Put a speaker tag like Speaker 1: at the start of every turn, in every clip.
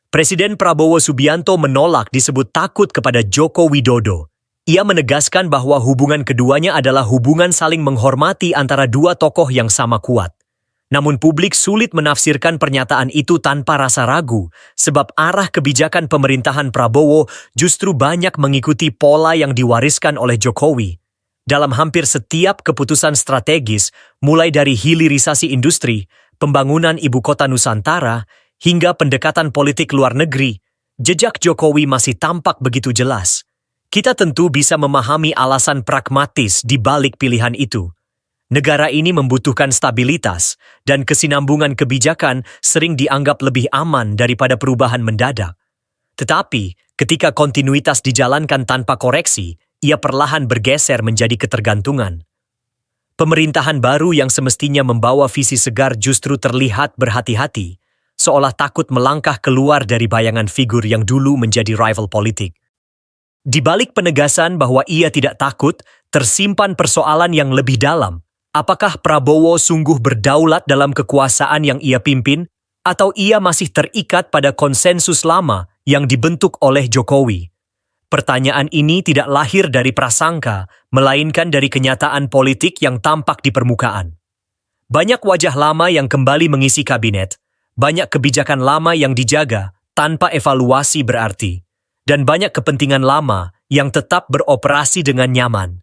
Speaker 1: Presiden Prabowo Subianto menolak disebut takut kepada Joko Widodo. Ia menegaskan bahwa hubungan keduanya adalah hubungan saling menghormati antara dua tokoh yang sama kuat. Namun publik sulit menafsirkan pernyataan itu tanpa rasa ragu, sebab arah kebijakan pemerintahan Prabowo justru banyak mengikuti pola yang diwariskan oleh Jokowi. Dalam hampir setiap keputusan strategis, mulai dari hilirisasi industri, pembangunan ibu kota Nusantara, hingga pendekatan politik luar negeri, jejak Jokowi masih tampak begitu jelas. Kita tentu bisa memahami alasan pragmatis di balik pilihan itu. Negara ini membutuhkan stabilitas, dan kesinambungan kebijakan sering dianggap lebih aman daripada perubahan mendadak. Tetapi, ketika kontinuitas dijalankan tanpa koreksi, ia perlahan bergeser menjadi ketergantungan. Pemerintahan baru yang semestinya membawa visi segar justru terlihat berhati-hati, seolah takut melangkah keluar dari bayangan figur yang dulu menjadi rival politik. Di balik penegasan bahwa ia tidak takut, tersimpan persoalan yang lebih dalam. Apakah Prabowo sungguh berdaulat dalam kekuasaan yang ia pimpin, atau ia masih terikat pada konsensus lama yang dibentuk oleh Jokowi? Pertanyaan ini tidak lahir dari prasangka, melainkan dari kenyataan politik yang tampak di permukaan. Banyak wajah lama yang kembali mengisi kabinet, banyak kebijakan lama yang dijaga tanpa evaluasi berarti, dan banyak kepentingan lama yang tetap beroperasi dengan nyaman.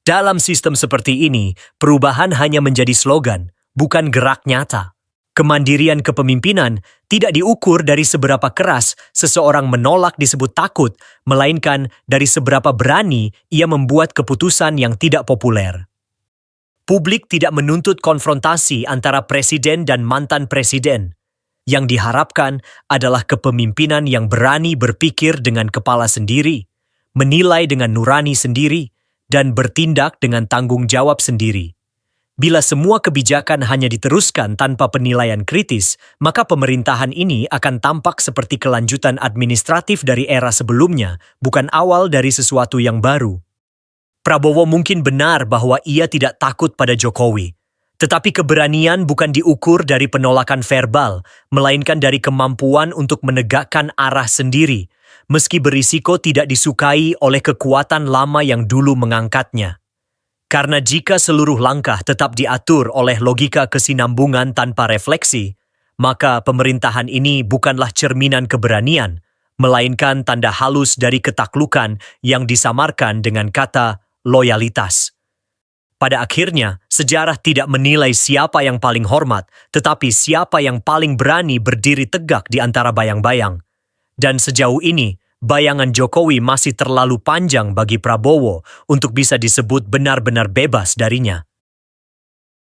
Speaker 1: Dalam sistem seperti ini, perubahan hanya menjadi slogan, bukan gerak nyata. Kemandirian kepemimpinan tidak diukur dari seberapa keras seseorang menolak disebut takut, melainkan dari seberapa berani ia membuat keputusan yang tidak populer. Publik tidak menuntut konfrontasi antara presiden dan mantan presiden. Yang diharapkan adalah kepemimpinan yang berani berpikir dengan kepala sendiri, menilai dengan nurani sendiri, dan bertindak dengan tanggung jawab sendiri. Bila semua kebijakan hanya diteruskan tanpa penilaian kritis, maka pemerintahan ini akan tampak seperti kelanjutan administratif dari era sebelumnya, bukan awal dari sesuatu yang baru. Prabowo mungkin benar bahwa ia tidak takut pada Jokowi. Tetapi keberanian bukan diukur dari penolakan verbal, melainkan dari kemampuan untuk menegakkan arah sendiri, meski berisiko tidak disukai oleh kekuatan lama yang dulu mengangkatnya. Karena jika seluruh langkah tetap diatur oleh logika kesinambungan tanpa refleksi, maka pemerintahan ini bukanlah cerminan keberanian, melainkan tanda halus dari ketaklukan yang disamarkan dengan kata loyalitas. Pada akhirnya, sejarah tidak menilai siapa yang paling hormat, tetapi siapa yang paling berani berdiri tegak di antara bayang-bayang. Dan sejauh ini, bayangan Jokowi masih terlalu panjang bagi Prabowo untuk bisa disebut benar-benar bebas darinya.